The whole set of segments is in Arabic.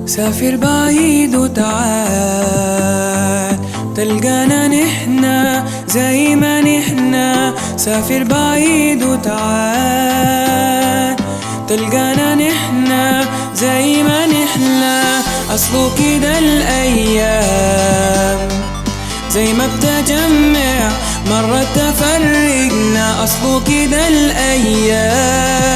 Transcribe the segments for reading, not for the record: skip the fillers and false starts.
سافر بعيد وتعال تلقانا نحنا زي ما نحنا. سافر بعيد وتعال تلقانا نحنا زي ما نحنا. أصله كده الأيام زي ما بتجمع مرة تفرقنا. أصله كده الأيام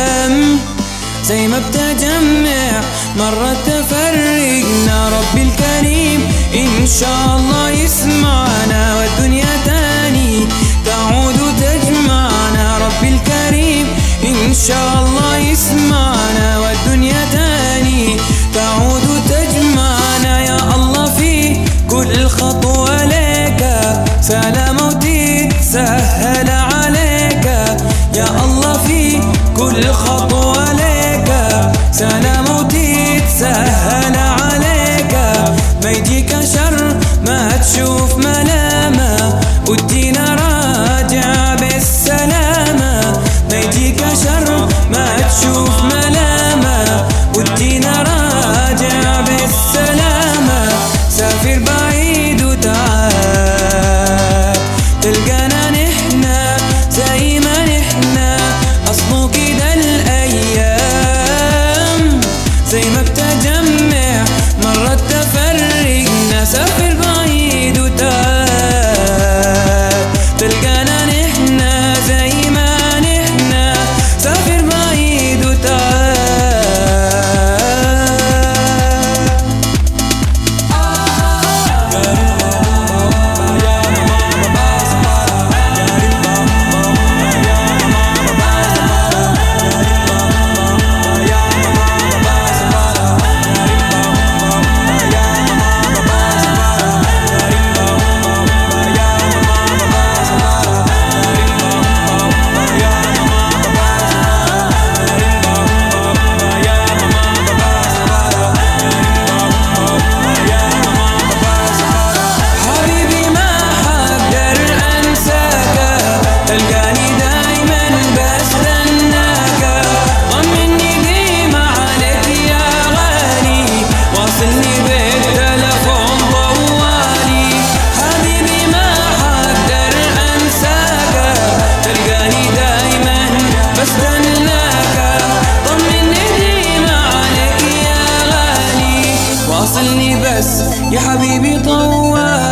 زي ما بتجمع مرة تفرقنا. ربي الكريم إن شاء الله يسمعنا والدنيا تاني تعود تجمعنا. ربي الكريم إن شاء الله يسمعنا والدنيا تاني تعود تجمعنا. يا الله في كل خطوة لك سلامة وتتسهل عليك. يا الله في كل خطوة لك سلامة وتتسهل عليك. ما يجيك شر ما تشوف ملامة ودينا راجع بالسلامة. ما يجيك شر ما تشوف ملامة ودينا راجع بالسلامة. سافر بعيد وتعال تلقانا نحنا زي ما نحنا. أصله كده الأيام زي ما بتجمع مرة تفرقنا. سافر بعيد وتعال تلقانا نحنا زي ما نحنا. سافر بعيد وتعال. واصلني بس يا حبيبي طوال.